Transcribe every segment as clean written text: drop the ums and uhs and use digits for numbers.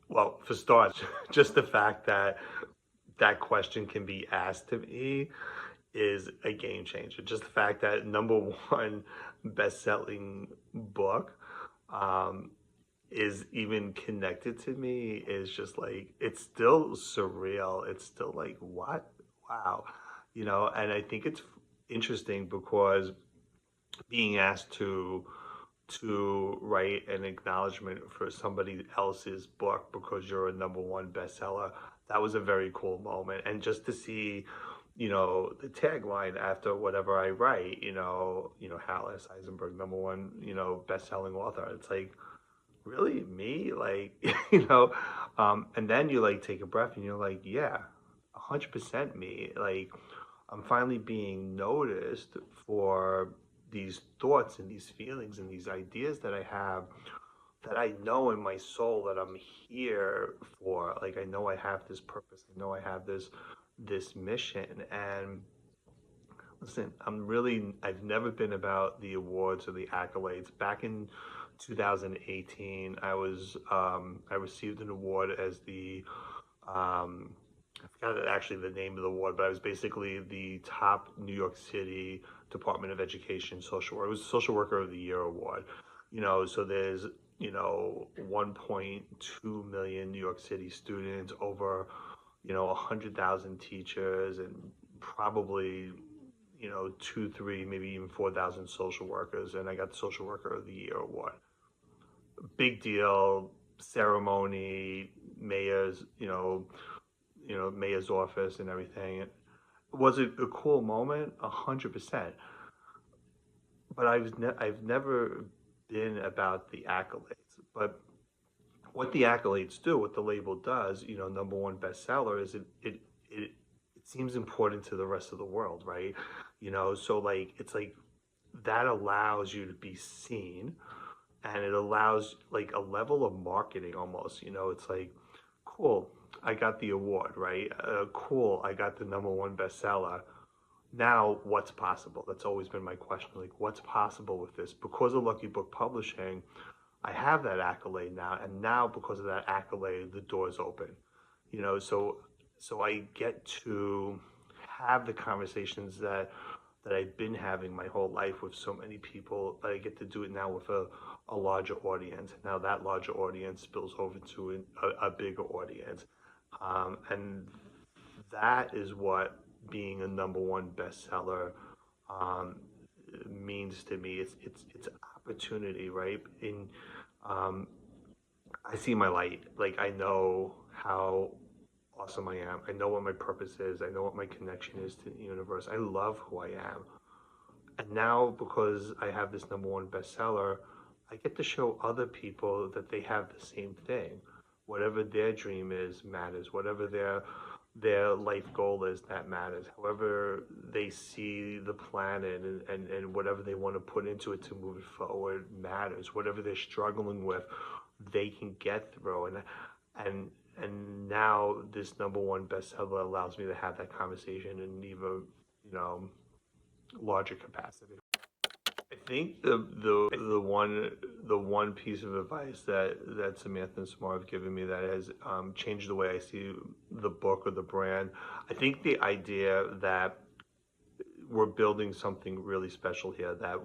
Well, for starters, just the fact that that question can be asked to me is a game changer. Just the fact that number one best-selling book um, is even connected to me is just like it's still surreal. It's still like what? Wow. And I think it's interesting because being asked to write an acknowledgement for somebody else's book because you're a number one bestseller. That was a very cool moment. And just to see, the tagline after whatever I write, Hallis Eisenberg, number one, best-selling author. It's like, really me? Like, and then you like take a breath and you're like, yeah, 100% me. Like, I'm finally being noticed for these thoughts and these feelings and these ideas that I have that I know in my soul that I'm here for. Like I know I have this purpose. I know I have this mission. And listen, I've never been about the awards or the accolades. Back in 2018, I received an award as I forgot actually the name of the award, but I was basically the top New York City Department of Education social worker. It was Social Worker of the Year award. So there's 1.2 million New York City students, over 100,000 teachers, and probably two, three, maybe even 4,000 social workers, and I got the Social Worker of the Year award. Big deal, ceremony, mayor's office and everything. Was it a cool moment? 100%. But I've never been about the accolades. But what the accolades do, what the label does, number one bestseller, is it seems important to the rest of the world, right? So like it's like that allows you to be seen, and it allows like a level of marketing almost. It's like, cool, I got the award, right? Cool, I got the number one bestseller. Now, what's possible? That's always been my question. Like, what's possible with this? Because of Lucky Book Publishing, I have that accolade now, and now because of that accolade, the door's open. So I get to have the conversations that I've been having my whole life with so many people, but I get to do it now with a larger audience. Now that larger audience spills over to a bigger audience. And that is what being a number one bestseller um, means to me. It's opportunity, right? Um, I see my light. Like I know how awesome I am. I know what my purpose is. I know what my connection is to the universe. I love who I am. And now, because I have this number one bestseller, I get to show other people that they have the same thing. Whatever their dream is matters. Whatever their life goal is, that matters. However they see the planet, and whatever they want to put into it to move it forward matters. Whatever they're struggling with, they can get through. And and now this number one bestseller allows me to have that conversation in even larger capacity. I think the one piece of advice that Samantha and Smar have given me that has changed the way I see the book or the brand. I think the idea that we're building something really special here. That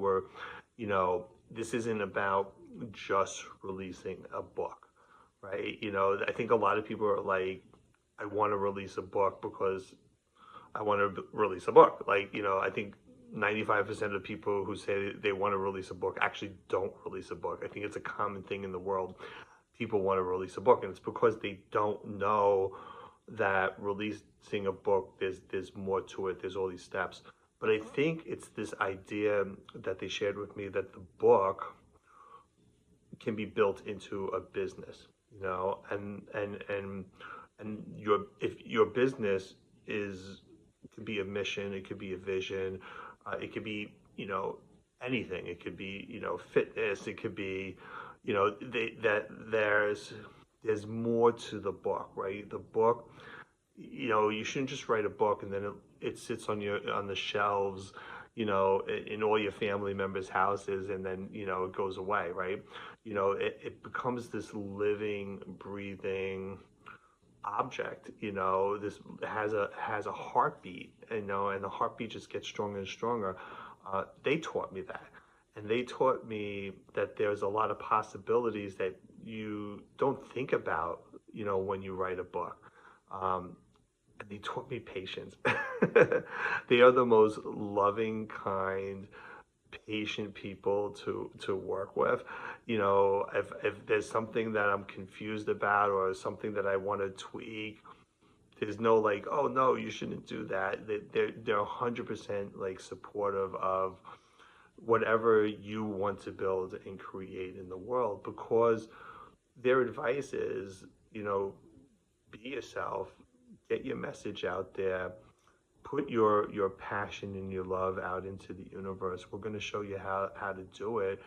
this isn't about just releasing a book, right? I think a lot of people are like, I want to release a book because I want to release a book. Like, I think 95% of people who say they want to release a book actually don't release a book. I think it's a common thing in the world. People want to release a book, and it's because they don't know that releasing a book, there's more to it. There's all these steps. But I think it's this idea that they shared with me that the book can be built into a business, and if your business is, it could be a mission, it could be a vision, it could be anything. It could be fitness. It could be that there's more to the book, right? The book, you shouldn't just write a book and then it sits on the shelves, in all your family members' houses, and then it goes away, right? it becomes this living, breathing object. This has a heartbeat, and the heartbeat just gets stronger and stronger. They taught me that, and they taught me that there's a lot of possibilities that you don't think about, when you write a book. And they taught me patience. They are the most loving, kind, patient people to work with. If there's something that I'm confused about or something that I want to tweak, there's no like, oh no, you shouldn't do that. They're 100% like supportive of whatever you want to build and create in the world, because their advice is, be yourself, get your message out there, put your passion and your love out into the universe. We're going to show you how to do it,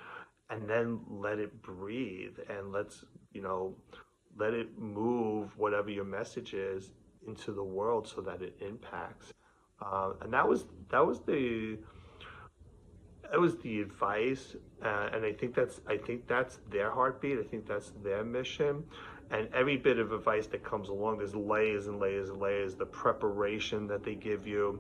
and then let it breathe, and let it move whatever your message is into the world so that it impacts. And that was the advice, and I think that's their heartbeat. I think that's their mission. And every bit of advice that comes along, there's layers and layers and layers. The preparation that they give you,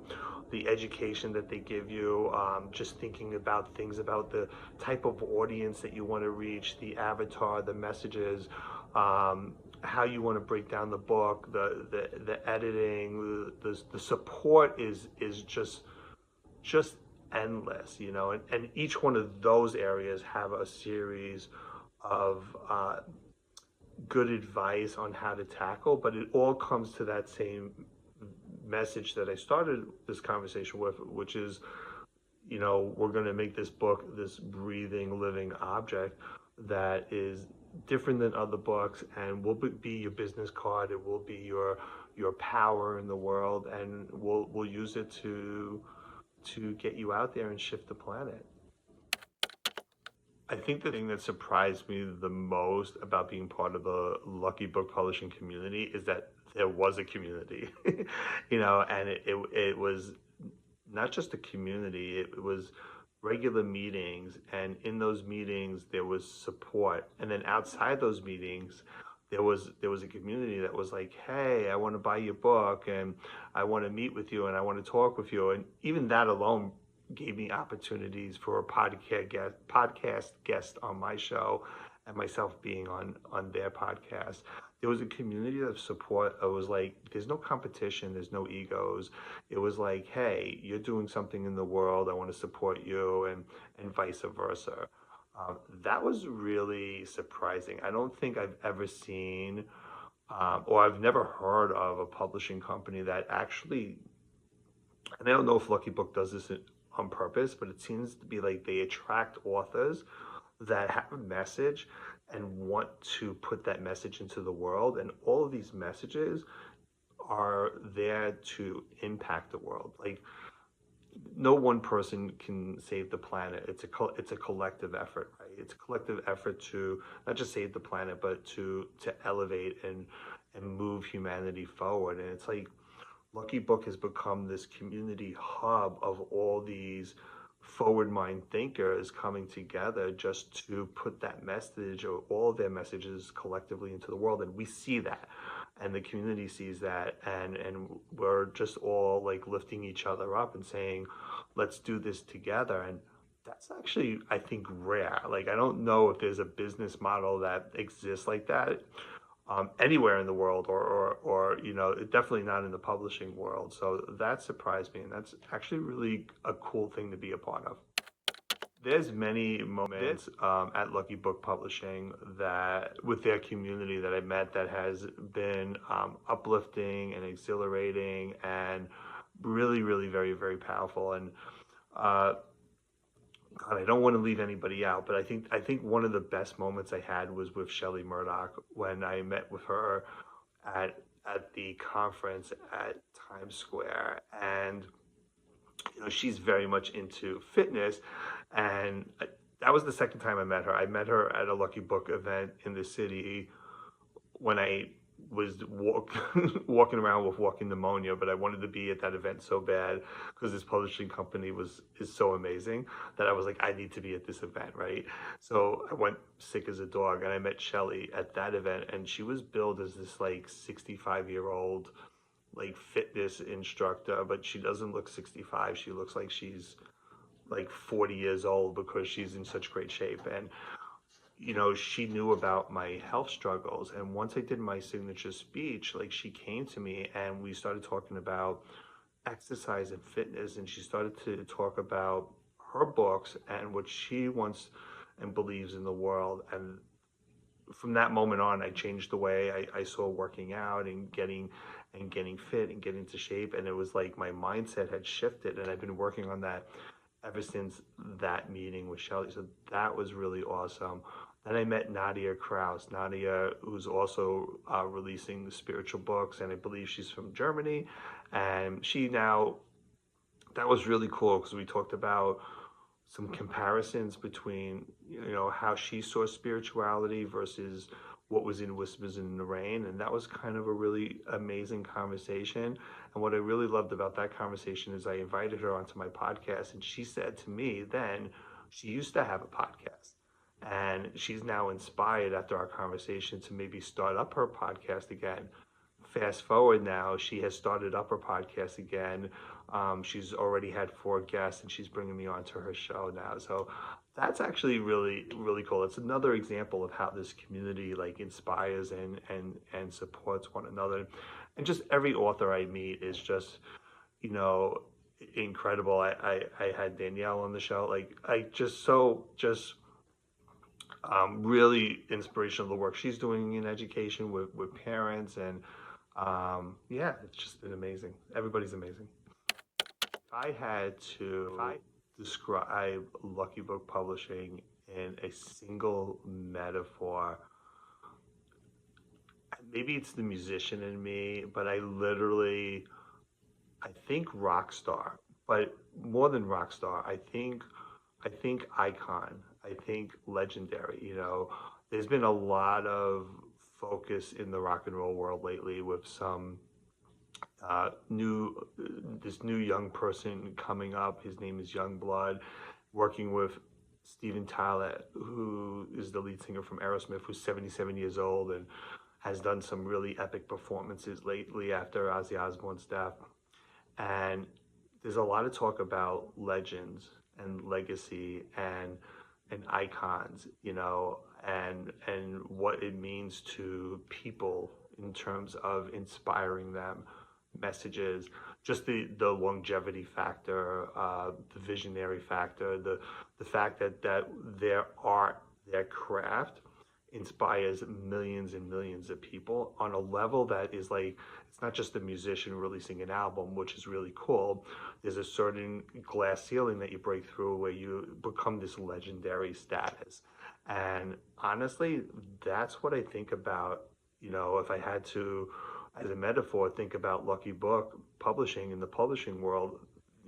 the education that they give you, just thinking about things about the type of audience that you want to reach, the avatar, the messages, how you want to break down the book, the editing, the support is just endless, and each one of those areas have a series of good advice on how to tackle, but it all comes to that same message that I started this conversation with, which is, we're going to make this book this breathing, living object that is different than other books, and will be your business card. It will be your power in the world, and we'll use it to get you out there and shift the planet. I think the thing that surprised me the most about being part of the Lucky Book Publishing community is that there was a community, and it was not just a community, it was regular meetings, and in those meetings there was support, and then outside those meetings there was a community that was like, hey, I want to buy your book, and I want to meet with you, and I want to talk with you. And even that alone gave me opportunities for a podcast guest on my show, and myself being on their podcast. There was a community of support. It was like, there's no competition, there's no egos. It was like, hey, you're doing something in the world, I want to support you, and vice versa. That was really surprising. I don't think I've ever seen, or I've never heard of a publishing company that actually, and I don't know if Lucky Book does this on purpose, but it seems to be like they attract authors that have a message and want to put that message into the world. And all of these messages are there to impact the world. Like, no one person can save the planet. It's a collective effort, right? It's a collective effort to not just save the planet, but to elevate and move humanity forward. And it's like Lucky Book has become this community hub of all these forward mind thinkers coming together just to put that message, or all of their messages, collectively into the world. And we see that, and the community sees that, and we're just all like lifting each other up and saying, let's do this together. And that's actually, I think, rare. Like, I don't know if there's a business model that exists like that anywhere in the world, or definitely not in the publishing world. So that surprised me, and that's actually really a cool thing to be a part of. There's many moments at Lucky Book Publishing that, with their community, that I met, that has been uplifting and exhilarating and really, really very, very powerful. And God, I don't want to leave anybody out, but I think one of the best moments I had was with Shelley Murdoch, when I met with her at the conference at Times Square. And she's very much into fitness, and that was the second time I met her. I met her at a Lucky Book event in the city when I was walking around with walking pneumonia, but I wanted to be at that event so bad because this publishing company is so amazing that I was like, I need to be at this event, right? So I went sick as a dog, and I met Shelly at that event, and she was billed as this like 65-year-old like fitness instructor, but she doesn't look 65. She looks like she's like 40 years old because she's in such great shape. And she knew about my health struggles. And once I did my signature speech, like she came to me and we started talking about exercise and fitness. And she started to talk about her books and what she wants and believes in the world. And from that moment on, I changed the way I saw working out and getting fit and getting into shape. And it was like my mindset had shifted. And I've been working on that ever since that meeting with Shelly. So that was really awesome. Then I met Nadia Kraus. Nadia, who's also releasing spiritual books, and I believe she's from Germany. And that was really cool because we talked about some comparisons between how she saw spirituality versus what was in Whispers in the Rain, and that was kind of a really amazing conversation. And what I really loved about that conversation is I invited her onto my podcast, and she said to me then she used to have a podcast, and she's now inspired after our conversation to maybe start up her podcast again. Fast forward now, she has started up her podcast again. She's already had 4 guests, and she's bringing me onto her show now. So that's actually really, really cool. It's another example of how this community like inspires and supports one another. And just every author I meet is just, you know, incredible. I had Danielle on the show. Like I just really inspirational, the work she's doing in education with parents. And yeah, it's just been amazing. Everybody's amazing. If I had to describe Lucky Book Publishing in a single metaphor, maybe it's the musician in me, but I think rock star, but more than rock star, I think icon. I think legendary. There's been a lot of focus in the rock and roll world lately with some new this new young person coming up. His name is Youngblood, working with Steven Tyler, who is the lead singer from Aerosmith, who's 77 years old and has done some really epic performances lately after Ozzy Osbourne's death. And there's a lot of talk about legends and legacy and icons, and what it means to people in terms of inspiring them, messages, just the longevity factor, the visionary factor, the fact that their art, their craft inspires millions and millions of people on a level that is like, it's not just a musician releasing an album, which is really cool. There's a certain glass ceiling that you break through where you become this legendary status. And honestly, that's what I think about, if I had to, as a metaphor, think about Lucky Book Publishing in the publishing world.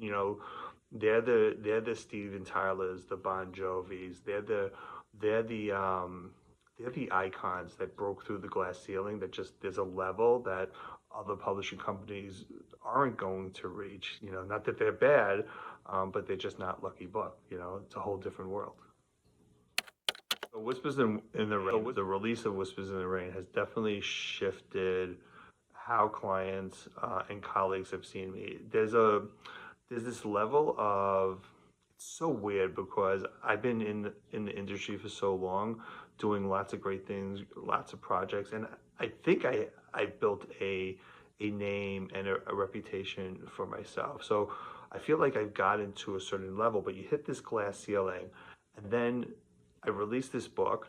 They're the Steven Tylers, the Bon Jovis. They're the icons that broke through the glass ceiling. That just there's a level that other publishing companies aren't going to reach. Not that they're bad, but they're just not Lucky Book. It's a whole different world. So Whispers in the Rain, the release of Whispers in the Rain has definitely shifted how clients and colleagues have seen me. There's this level of, it's so weird because I've been in the industry for so long, doing lots of great things, lots of projects, and I think I built a name and a reputation for myself. So I feel like I've gotten to a certain level, but you hit this glass ceiling, and then I released this book,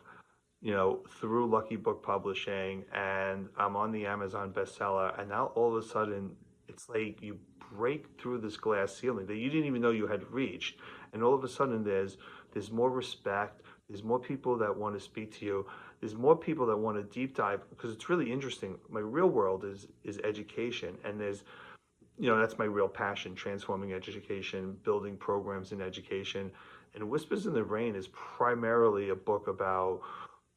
through Lucky Book Publishing, and I'm on the Amazon bestseller, and now all of a sudden it's like you break through this glass ceiling that you didn't even know you had reached, and all of a sudden there's more respect, there's more people that want to speak to you, there's more people that want to deep dive, because it's really interesting. My real world is education, and there's that's my real passion, transforming education, building programs in education. And Whispers in the Rain is primarily a book about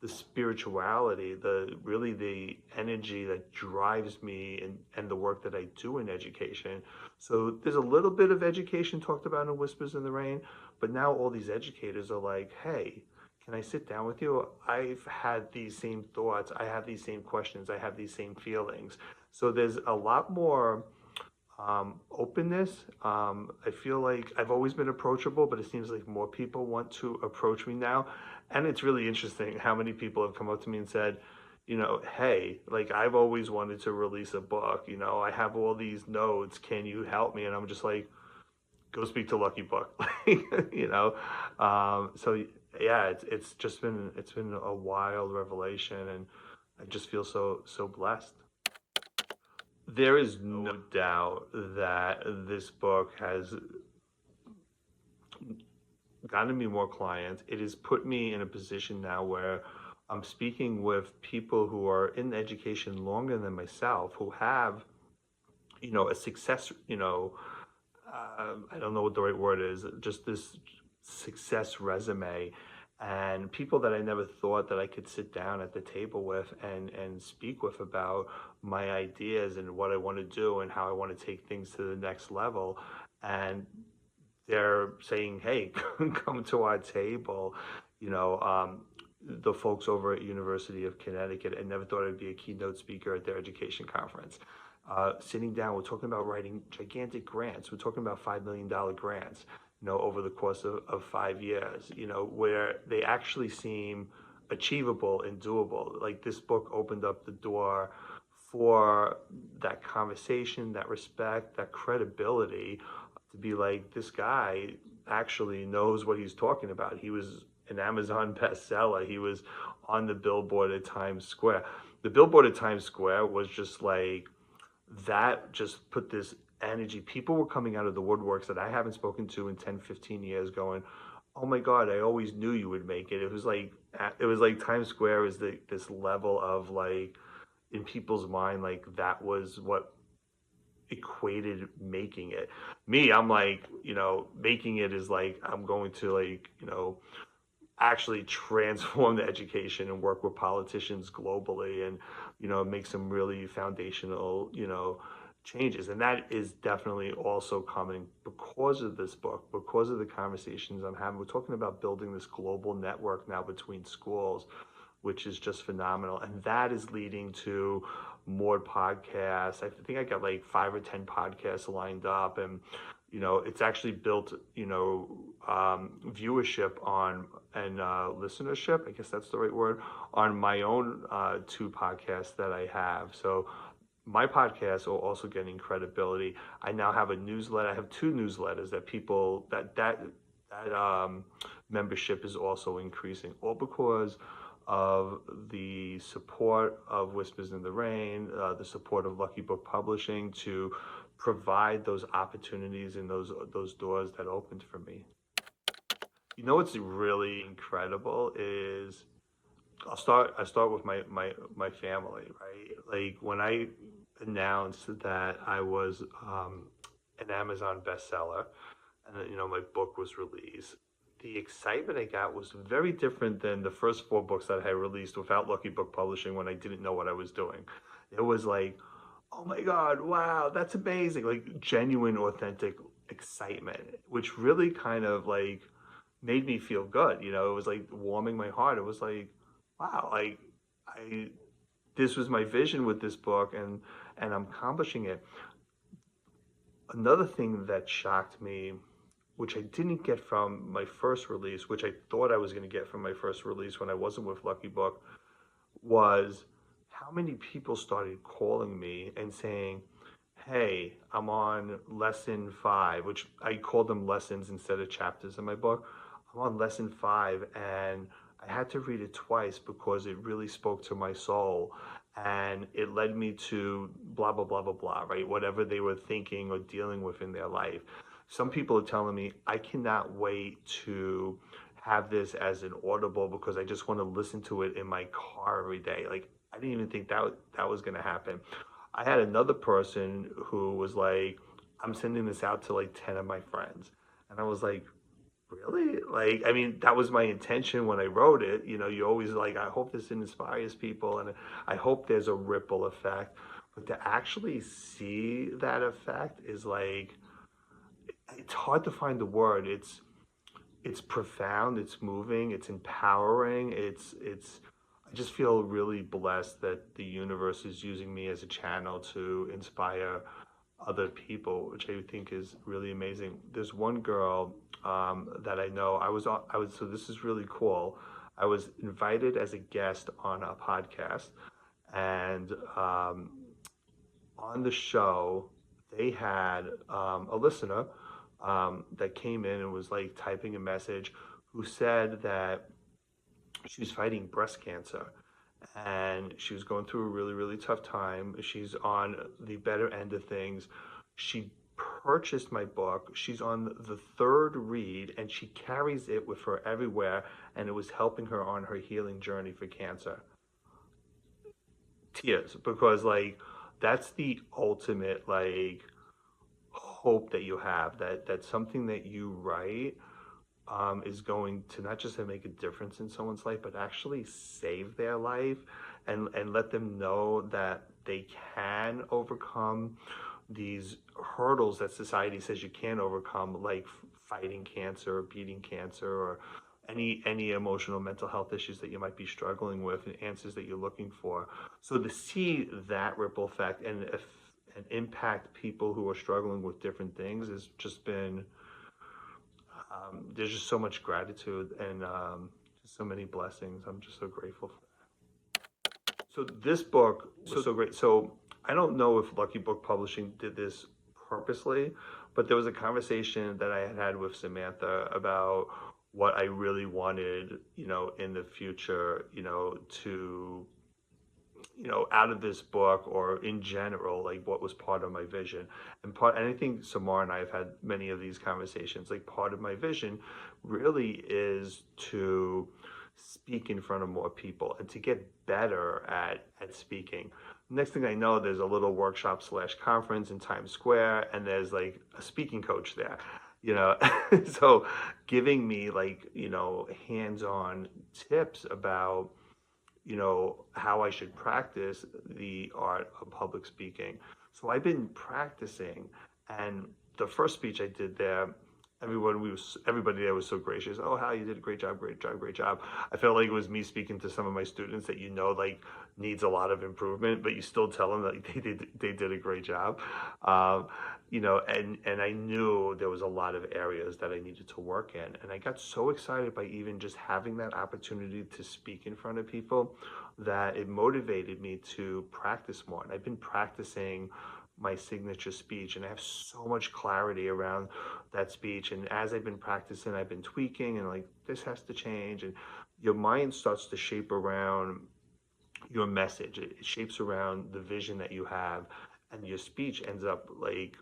the spirituality, the energy that drives me and the work that I do in education. So there's a little bit of education talked about in Whispers in the Rain, but now all these educators are like, hey, can I sit down with you? I've had these same thoughts. I have these same questions. I have these same feelings. So there's a lot more openness. I feel like I've always been approachable, but it seems like more people want to approach me now. And it's really interesting how many people have come up to me and said, hey, like I've always wanted to release a book. I have all these notes. Can you help me? And I'm just like, go speak to Lucky Book. you know. So yeah, it's been a wild revelation, and I just feel so blessed. There is no doubt that this book has gotten me more clients. It has put me in a position now where I'm speaking with people who are in education longer than myself, who have, a success, I don't know what the right word is, just this success resume, and people that I never thought that I could sit down at the table with and speak with about my ideas and what I want to do and how I want to take things to the next level. And they're saying, hey, come to our table. The folks over at University of Connecticut, I never thought I'd be a keynote speaker at their education conference. Sitting down, we're talking about writing gigantic grants. We're talking about $5 million grants, over the course of 5 years, where they actually seem achievable and doable. Like this book opened up the door for that conversation, that respect, that credibility to be like, this guy actually knows what he's talking about. He was an Amazon bestseller. He was on the billboard at Times Square. The billboard at Times Square was just like, that just put this energy. People were coming out of the woodworks that I haven't spoken to in 10, 15 years going, oh my God, I always knew you would make it. It was like Times Square is this level of like, in people's mind, like that was what equated making it. Me, I'm like, making it is like, I'm going to like, actually transform the education and work with politicians globally and, make some really foundational, changes. And that is definitely also coming because of this book, because of the conversations I'm having. We're talking about building this global network now between schools, which is just phenomenal. And that is leading to more podcasts. I think I got like 5 or 10 podcasts lined up, and it's actually built viewership on and listenership, I guess that's the right word, on my own 2 podcasts that I have. So my podcasts are also getting credibility. I now have a newsletter. I have 2 newsletters that people that membership is also increasing, all because of the support of Whispers in the Rain, the support of Lucky Book Publishing to provide those opportunities and those doors that opened for me. What's really incredible is I start with my family, right? Like when I announced that I was an Amazon bestseller and my book was released, the excitement I got was very different than the first 4 books that I released without Lucky Book Publishing when I didn't know what I was doing. It was like, oh my God, wow, that's amazing. Like genuine, authentic excitement, which really kind of like made me feel good. It was like warming my heart. It was like, wow, like this was my vision with this book, and I'm accomplishing it. Another thing that shocked me, which I didn't get from my first release, which I thought I was going to get from my first release when I wasn't with Lucky Book, was how many people started calling me and saying, hey, I'm on lesson 5, which I called them lessons instead of chapters in my book. I'm on lesson 5, and I had to read it twice because it really spoke to my soul, and it led me to blah, blah, blah, blah, blah, right? Whatever they were thinking or dealing with in their life. Some people are telling me, I cannot wait to have this as an audible because I just want to listen to it in my car every day. Like, I didn't even think that was going to happen. I had another person who was like, I'm sending this out to like 10 of my friends. And I was like, really? Like, I mean, that was my intention when I wrote it. You know, you always like, I hope this inspires people and I hope there's a ripple effect. But to actually see that effect is like, it's hard to find the word. It's profound, it's moving, it's empowering, it's I just feel really blessed that the universe is using me as a channel to inspire other people, which I think is really amazing. There's one girl that I know. I was so this is really cool. I was invited as a guest on a podcast, and on the show, they had a listener that came in and was like typing a message who said that she was fighting breast cancer and she was going through a really, really tough time. She's on the better end of things. She purchased my book. She's on the third read and she carries it with her everywhere, and it was helping her on her healing journey for cancer. Tears, because like that's the ultimate like hope that you have, that something that you write is going to not just to make a difference in someone's life, but actually save their life, and let them know that they can overcome these hurdles that society says you can't overcome, like fighting cancer or beating cancer or any emotional mental health issues that you might be struggling with and answers that you're looking for. So to see that ripple effect and if and impact people who are struggling with different things has just been there's just so much gratitude and just so many blessings. I'm just so grateful for that. So this book was so great. So I don't know if Lucky Book Publishing did this purposely, but there was a conversation that I had had with Samantha about what I really wanted, you know, in the future, you know, to out of this book or in general, like what was part of my vision. And I think Samar and I have had many of these conversations, like part of my vision really is to speak in front of more people and to get better at speaking. Next thing I know, there's a little workshop slash conference in Times Square, and there's like a speaking coach there, you know. So giving me like, hands-on tips about how I should practice the art of public speaking. So I've been practicing, and the first speech I did there, everybody there was so gracious. Oh, Hal, you did a great job, great job, great job. I felt like it was me speaking to some of my students that like needs a lot of improvement, but you still tell them that they did a great job. And I knew there was a lot of areas that I needed to work in, and I got so excited by even just having that opportunity to speak in front of people that it motivated me to practice more. And I've been practicing my signature speech, and I have so much clarity around that speech. And as I've been practicing, I've been tweaking and like, this has to change. And your mind starts to shape around your message. It shapes around the vision that you have, and your speech ends up like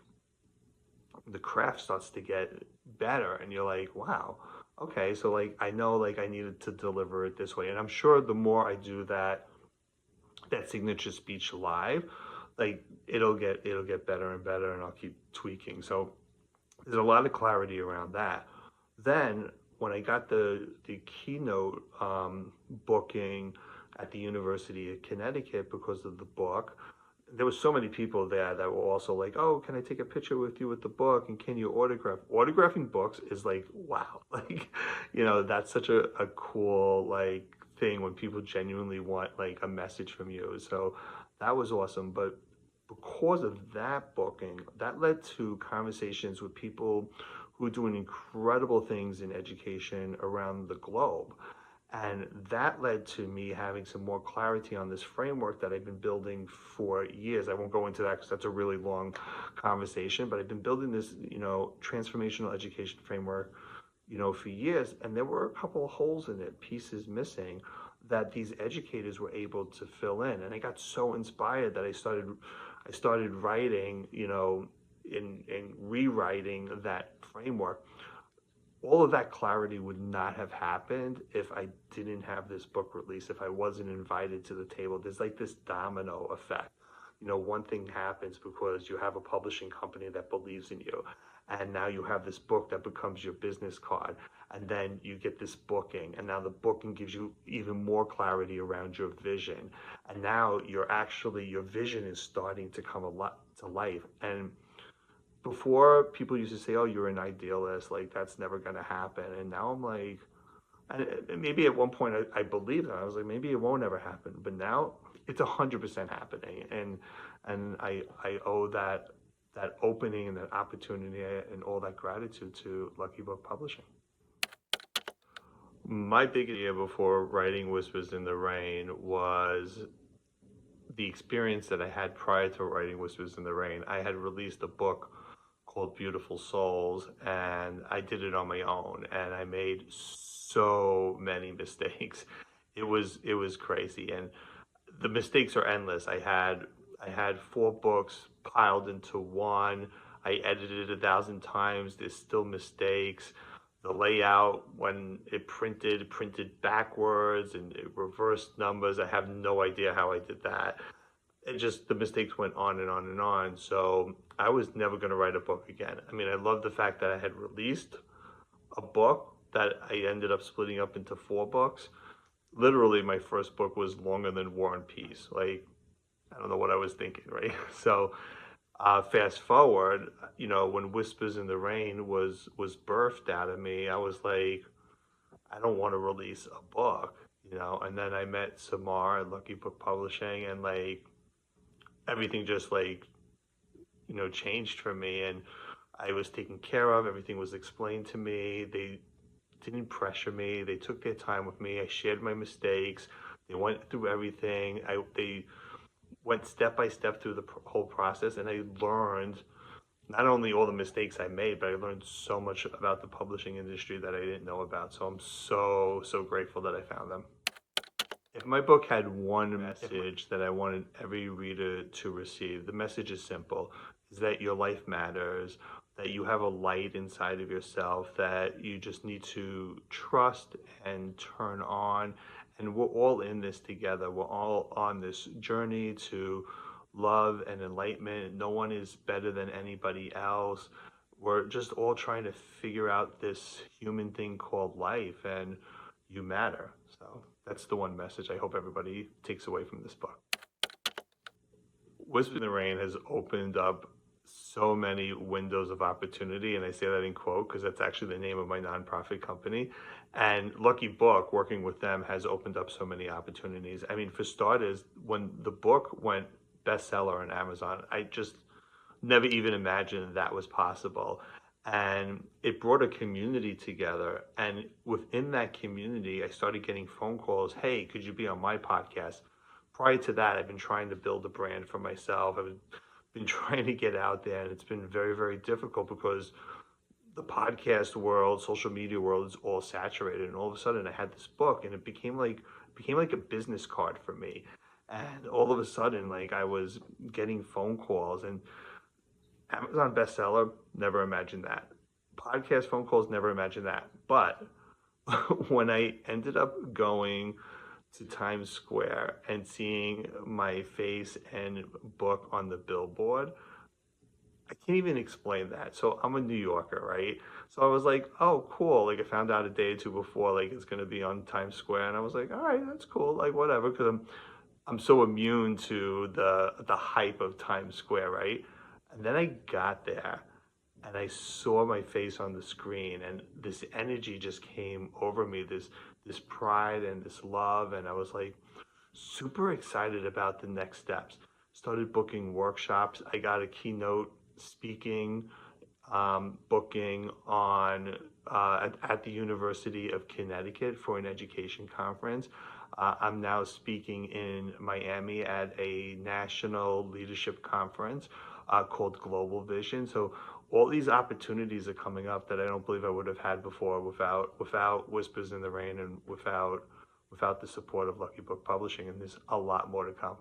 the craft starts to get better, and you're like, wow, okay, so like I know like I needed to deliver it this way. And I'm sure the more I do that signature speech live, like it'll get better and better, and I'll keep tweaking. So there's a lot of clarity around that. Then when I got the keynote booking at the University of Connecticut because of the book, there were so many people there that were also like, oh, can I take a picture with you with the book, and can you autographing books is like, wow. Like, that's such a cool like thing when people genuinely want like a message from you. So that was awesome. But because of that booking, that led to conversations with people who are doing incredible things in education around the globe. And that led to me having some more clarity on this framework that I've been building for years. I won't go into that because that's a really long conversation, but I've been building this, transformational education framework, for years. And there were a couple of holes in it, pieces missing that these educators were able to fill in. And I got so inspired that I started writing, in rewriting that framework. All of that clarity would not have happened if I didn't have this book release, if I wasn't invited to the table. There's like this domino effect. One thing happens because you have a publishing company that believes in you. And now you have this book that becomes your business card. and then you get this booking, and now the booking gives you even more clarity around your vision, and now your vision is starting to come a lot to life. And before, people used to say, "Oh, you're an idealist, like that's never going to happen," and now I'm like, and maybe at one point I believed it. I was like, maybe it won't ever happen, but now it's 100% happening, and I owe that opening and that opportunity and all that gratitude to Lucky Book Publishing. My big idea before writing Whispers in the Rain was the experience that I had prior to writing Whispers in the Rain. I had released a book called Beautiful Souls, and I did it on my own, and I made so many mistakes. It was crazy, and the mistakes are endless. I had four books piled into one. I edited it 1,000 times. There's still mistakes. The layout, when it printed backwards and it reversed numbers. I have no idea how I did that. It just, the mistakes went on and on and on. So I was never going to write a book again. I mean, I love the fact that I had released a book that I ended up splitting up into four books. Literally, my first book was longer than War and Peace. Like, I don't know what I was thinking, right? So, fast forward, when Whispers in the Rain was birthed out of me, I was like, I don't want to release a book, And then I met Samar at Lucky Book Publishing, and like everything just like changed for me, and I was taken care of. Everything was explained to me. They didn't pressure me. They took their time with me. I shared my mistakes. They went through everything. They went step by step through the whole process, and I learned not only all the mistakes I made, but I learned so much about the publishing industry that I didn't know about. So I'm so grateful that I found them. If my book had one message that I wanted every reader to receive, the message is simple, is that your life matters, that you have a light inside of yourself that you just need to trust and turn on. And we're all in this together. We're all on this journey to love and enlightenment. No one is better than anybody else. We're just all trying to figure out this human thing called life, and you matter. So that's the one message I hope everybody takes away from this book. Whisper in the Rain has opened up so many windows of opportunity, and I say that in quote because that's actually the name of my nonprofit company. And Lucky Book, working with them, has opened up so many opportunities. I mean, for starters, when the book went bestseller on Amazon, I just never even imagined that was possible. And it brought a community together. And within that community, I started getting phone calls. Hey, could you be on my podcast? Prior to that, I've been trying to build a brand for myself. I've been trying to get out there, and it's been very, very difficult because the podcast world, social media world is all saturated. And all of a sudden I had this book, and it became like a business card for me. And all of a sudden, like, I was getting phone calls, and Amazon bestseller, never imagined that. Podcast phone calls, never imagined that. But when I ended up going to Times Square and seeing my face and book on the billboard, I can't even explain that. So I'm a New Yorker, right? So I was like, oh, cool. Like, I found out a day or two before, like, it's going to be on Times Square. And I was like, all right, that's cool. Like, whatever. Because I'm so immune to the hype of Times Square, right? And then I got there and I saw my face on the screen, and this energy just came over me, this pride and this love, and I was like super excited about the next steps. Started booking workshops. I got a keynote speaking booking on at the University of Connecticut for an education conference. I'm now speaking in Miami at a national leadership conference called Global Vision. So all these opportunities are coming up that I don't believe I would have had before without Whispers in the Rain and without the support of Lucky Book Publishing. And there's a lot more to come.